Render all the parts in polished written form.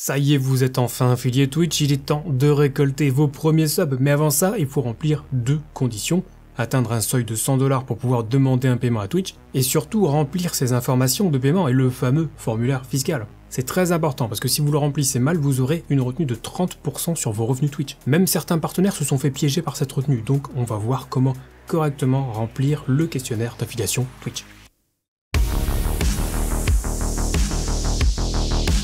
Ça y est, vous êtes enfin affilié Twitch, il est temps de récolter vos premiers subs, mais avant ça, il faut remplir deux conditions. Atteindre un seuil de 100 $ pour pouvoir demander un paiement à Twitch, et surtout remplir ces informations de paiement et le fameux formulaire fiscal. C'est très important parce que si vous le remplissez mal, vous aurez une retenue de 30% sur vos revenus Twitch. Même certains partenaires se sont fait piéger par cette retenue, donc on va voir comment correctement remplir le questionnaire d'affiliation Twitch.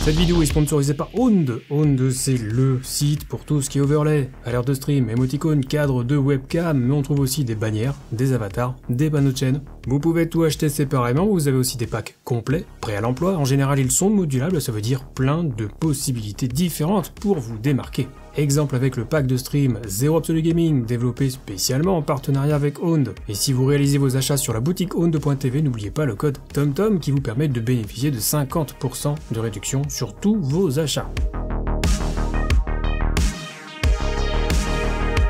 Cette vidéo est sponsorisée par Owned. Owned, c'est le site pour tout ce qui est overlay, alerte de stream, émoticône, cadre de webcam, mais on trouve aussi des bannières, des avatars, des panneaux de chaîne. Vous pouvez tout acheter séparément, vous avez aussi des packs complets, prêts à l'emploi. En général, ils sont modulables, ça veut dire plein de possibilités différentes pour vous démarquer. Exemple avec le pack de stream Zero Absolute Gaming, développé spécialement en partenariat avec Owned. Et si vous réalisez vos achats sur la boutique owned.tv, n'oubliez pas le code TOMTOM qui vous permet de bénéficier de 50% de réduction sur tous vos achats.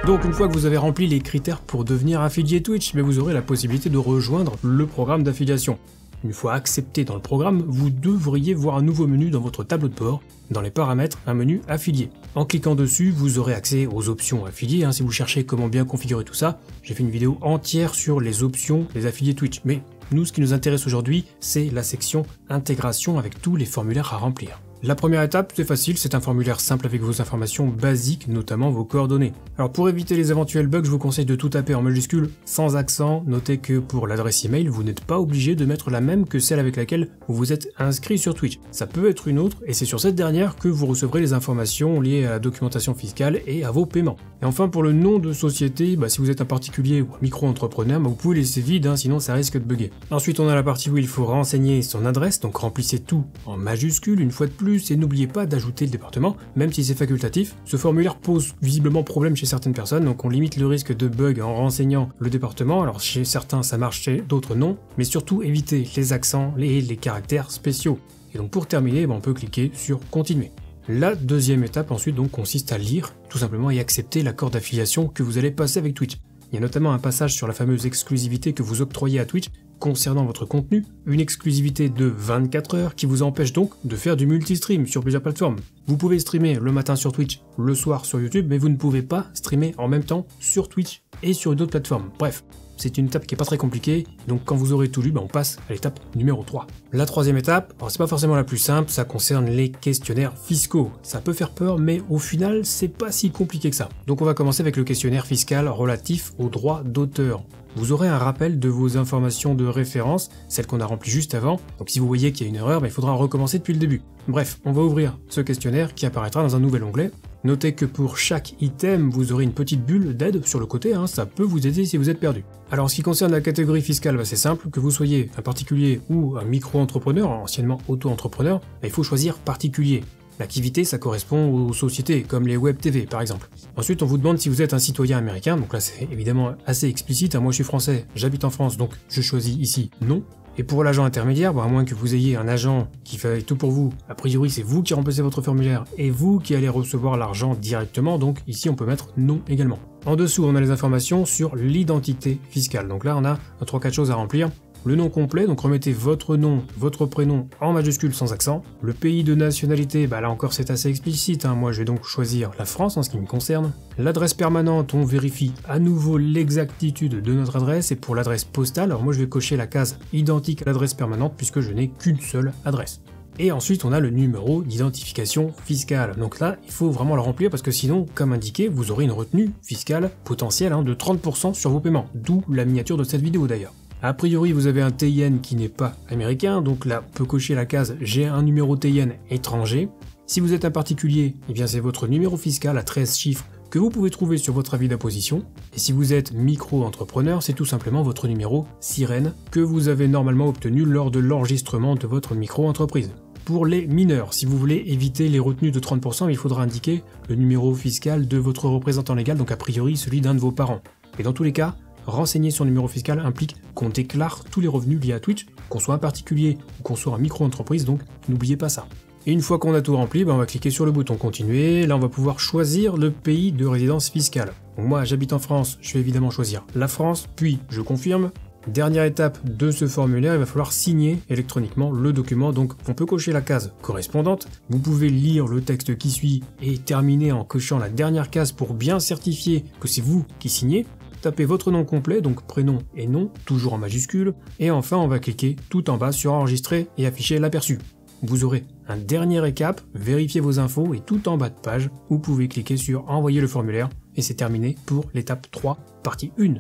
Donc une fois que vous avez rempli les critères pour devenir affilié Twitch, vous aurez la possibilité de rejoindre le programme d'affiliation. Une fois accepté dans le programme, vous devriez voir un nouveau menu dans votre tableau de bord, dans les paramètres, un menu affilié. En cliquant dessus, vous aurez accès aux options affiliées, si vous cherchez comment bien configurer tout ça. J'ai fait une vidéo entière sur les options des affiliés Twitch, mais nous, ce qui nous intéresse aujourd'hui, c'est la section intégration avec tous les formulaires à remplir. La première étape, c'est facile, c'est un formulaire simple avec vos informations basiques, notamment vos coordonnées. Alors pour éviter les éventuels bugs, je vous conseille de tout taper en majuscule, sans accent. Notez que pour l'adresse email, vous n'êtes pas obligé de mettre la même que celle avec laquelle vous vous êtes inscrit sur Twitch. Ça peut être une autre, et c'est sur cette dernière que vous recevrez les informations liées à la documentation fiscale et à vos paiements. Et enfin pour le nom de société, si vous êtes un particulier ou un micro-entrepreneur, vous pouvez laisser vide, sinon ça risque de bugger. Ensuite on a la partie où il faut renseigner son adresse, donc remplissez tout en majuscule une fois de plus. Et n'oubliez pas d'ajouter le département, même si c'est facultatif. Ce formulaire pose visiblement problème chez certaines personnes, donc on limite le risque de bug en renseignant le département. Alors chez certains ça marche, chez d'autres non, mais surtout évitez les accents et les caractères spéciaux. Et donc pour terminer, on peut cliquer sur continuer. La deuxième étape ensuite donc consiste à lire tout simplement et accepter l'accord d'affiliation que vous allez passer avec Twitch. Il y a notamment un passage sur la fameuse exclusivité que vous octroyez à Twitch concernant votre contenu, une exclusivité de 24 heures qui vous empêche donc de faire du multi-stream sur plusieurs plateformes. Vous pouvez streamer le matin sur Twitch, le soir sur YouTube, mais vous ne pouvez pas streamer en même temps sur Twitch et sur d'autres plateformes. Bref, c'est une étape qui est pas très compliquée, donc quand vous aurez tout lu, on passe à l'étape numéro 3. La troisième étape, c'est pas forcément la plus simple, ça concerne les questionnaires fiscaux. Ça peut faire peur, mais au final, c'est pas si compliqué que ça. Donc on va commencer avec le questionnaire fiscal relatif aux droits d'auteur. Vous aurez un rappel de vos informations de référence, celles qu'on a remplies juste avant, donc si vous voyez qu'il y a une erreur, il faudra recommencer depuis le début. Bref, on va ouvrir ce questionnaire qui apparaîtra dans un nouvel onglet. Notez que pour chaque item, vous aurez une petite bulle d'aide sur le côté, ça peut vous aider si vous êtes perdu. Alors en ce qui concerne la catégorie fiscale, c'est simple, que vous soyez un particulier ou un micro-entrepreneur, anciennement auto-entrepreneur, il faut choisir particulier. L'activité, ça correspond aux sociétés, comme les web TV par exemple. Ensuite, on vous demande si vous êtes un citoyen américain, donc là c'est évidemment assez explicite, moi je suis français, j'habite en France, donc je choisis ici non. Et pour l'agent intermédiaire, à moins que vous ayez un agent qui fait tout pour vous, a priori c'est vous qui remplissez votre formulaire et vous qui allez recevoir l'argent directement, donc ici on peut mettre non également. En dessous, on a les informations sur l'identité fiscale, donc là on a 3-4 choses à remplir. Le nom complet, donc remettez votre nom, votre prénom en majuscule sans accent. Le pays de nationalité, là encore c'est assez explicite, moi je vais donc choisir la France en ce qui me concerne. L'adresse permanente, on vérifie à nouveau l'exactitude de notre adresse, et pour l'adresse postale, alors moi je vais cocher la case identique à l'adresse permanente puisque je n'ai qu'une seule adresse. Et ensuite on a le numéro d'identification fiscale. Donc là, il faut vraiment le remplir parce que sinon, comme indiqué, vous aurez une retenue fiscale potentielle de 30% sur vos paiements, d'où la miniature de cette vidéo d'ailleurs. A priori, vous avez un TIN qui n'est pas américain, donc là, on peut cocher la case « J'ai un numéro TIN étranger ». Si vous êtes un particulier, c'est votre numéro fiscal à 13 chiffres que vous pouvez trouver sur votre avis d'imposition. Et si vous êtes micro-entrepreneur, c'est tout simplement votre numéro SIREN que vous avez normalement obtenu lors de l'enregistrement de votre micro-entreprise. Pour les mineurs, si vous voulez éviter les retenues de 30%, il faudra indiquer le numéro fiscal de votre représentant légal, donc a priori celui d'un de vos parents. Et dans tous les cas, renseigner son numéro fiscal implique qu'on déclare tous les revenus liés à Twitch, qu'on soit un particulier ou qu'on soit un micro-entreprise, donc n'oubliez pas ça. Et une fois qu'on a tout rempli, on va cliquer sur le bouton continuer, là on va pouvoir choisir le pays de résidence fiscale. Donc moi j'habite en France, je vais évidemment choisir la France, puis je confirme. Dernière étape de ce formulaire, il va falloir signer électroniquement le document, donc on peut cocher la case correspondante, vous pouvez lire le texte qui suit et terminer en cochant la dernière case pour bien certifier que c'est vous qui signez, tapez votre nom complet, donc prénom et nom, toujours en majuscule, et enfin on va cliquer tout en bas sur enregistrer et afficher l'aperçu. Vous aurez un dernier récap, vérifiez vos infos et tout en bas de page, vous pouvez cliquer sur envoyer le formulaire et c'est terminé pour l'étape 3, partie 1.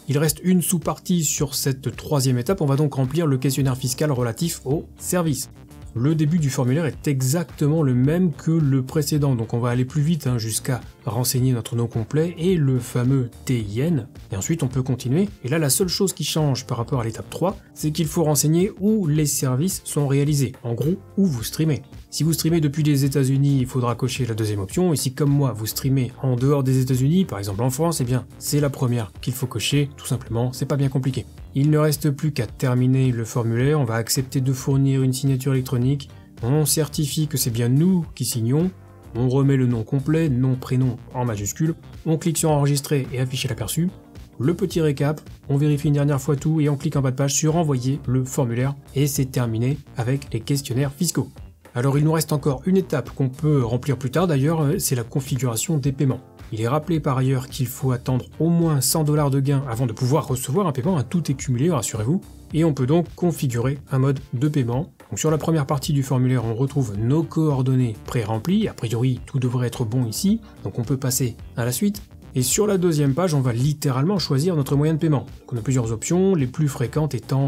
Il reste une sous-partie sur cette troisième étape, on va donc remplir le questionnaire fiscal relatif au service. Le début du formulaire est exactement le même que le précédent, donc on va aller plus vite jusqu'à renseigner notre nom complet et le fameux TIN, et ensuite on peut continuer, et là la seule chose qui change par rapport à l'étape 3, c'est qu'il faut renseigner où les services sont réalisés, en gros où vous streamez. Si vous streamez depuis les États-Unis, il faudra cocher la deuxième option, et si comme moi vous streamez en dehors des États-Unis, par exemple en France, eh bien c'est la première qu'il faut cocher, tout simplement, c'est pas bien compliqué. Il ne reste plus qu'à terminer le formulaire, on va accepter de fournir une signature électronique, on certifie que c'est bien nous qui signons, on remet le nom complet, nom, prénom en majuscule, on clique sur enregistrer et afficher l'aperçu, le petit récap, on vérifie une dernière fois tout et on clique en bas de page sur envoyer le formulaire et c'est terminé avec les questionnaires fiscaux. Alors il nous reste encore une étape qu'on peut remplir plus tard d'ailleurs, c'est la configuration des paiements. Il est rappelé par ailleurs qu'il faut attendre au moins 100 $ de gain avant de pouvoir recevoir un paiement, tout est cumulé, rassurez-vous. Et on peut donc configurer un mode de paiement. Donc sur la première partie du formulaire, on retrouve nos coordonnées pré-remplies, a priori tout devrait être bon ici, donc on peut passer à la suite. Et sur la deuxième page, on va littéralement choisir notre moyen de paiement. Donc on a plusieurs options, les plus fréquentes étant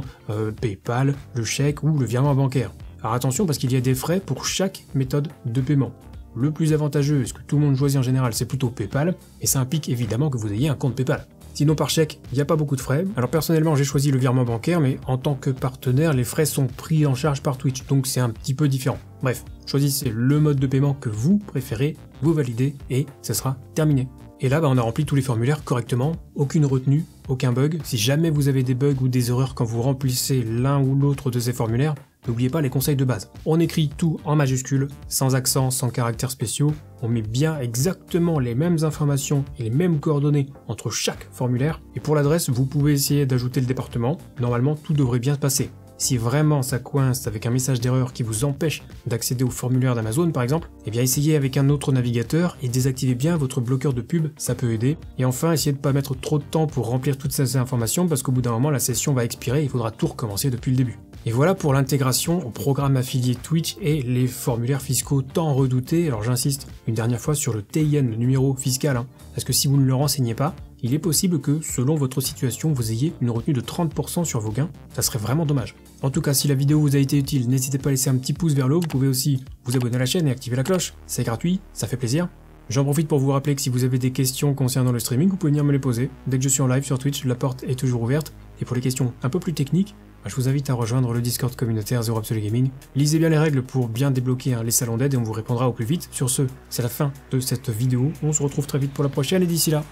PayPal, le chèque ou le virement bancaire. Alors attention parce qu'il y a des frais pour chaque méthode de paiement. Le plus avantageux, ce que tout le monde choisit en général, c'est plutôt PayPal, et ça implique évidemment que vous ayez un compte PayPal. Sinon par chèque, il n'y a pas beaucoup de frais. Alors personnellement j'ai choisi le virement bancaire, mais en tant que partenaire, les frais sont pris en charge par Twitch, donc c'est un petit peu différent. Bref, choisissez le mode de paiement que vous préférez, vous validez, et ça sera terminé. Et là, on a rempli tous les formulaires correctement, aucune retenue, aucun bug. Si jamais vous avez des bugs ou des erreurs quand vous remplissez l'un ou l'autre de ces formulaires, n'oubliez pas les conseils de base. On écrit tout en majuscule, sans accent, sans caractères spéciaux. On met bien exactement les mêmes informations et les mêmes coordonnées entre chaque formulaire. Et pour l'adresse, vous pouvez essayer d'ajouter le département. Normalement, tout devrait bien se passer. Si vraiment ça coince avec un message d'erreur qui vous empêche d'accéder au formulaire d'Amazon par exemple, eh bien essayez avec un autre navigateur et désactivez bien votre bloqueur de pub, ça peut aider. Et enfin, essayez de ne pas mettre trop de temps pour remplir toutes ces informations parce qu'au bout d'un moment la session va expirer et il faudra tout recommencer depuis le début. Et voilà pour l'intégration au programme affilié Twitch et les formulaires fiscaux tant redoutés. Alors j'insiste une dernière fois sur le TIN, le numéro fiscal, parce que si vous ne le renseignez pas, il est possible que, selon votre situation, vous ayez une retenue de 30% sur vos gains. Ça serait vraiment dommage. En tout cas, si la vidéo vous a été utile, n'hésitez pas à laisser un petit pouce vers le haut. Vous pouvez aussi vous abonner à la chaîne et activer la cloche. C'est gratuit, ça fait plaisir. J'en profite pour vous rappeler que si vous avez des questions concernant le streaming, vous pouvez venir me les poser. Dès que je suis en live sur Twitch, la porte est toujours ouverte. Et pour les questions un peu plus techniques, je vous invite à rejoindre le Discord communautaire Zero Absolute Gaming. Lisez bien les règles pour bien débloquer les salons d'aide et on vous répondra au plus vite. Sur ce, c'est la fin de cette vidéo. On se retrouve très vite pour la prochaine et d'ici là,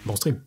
bon stream.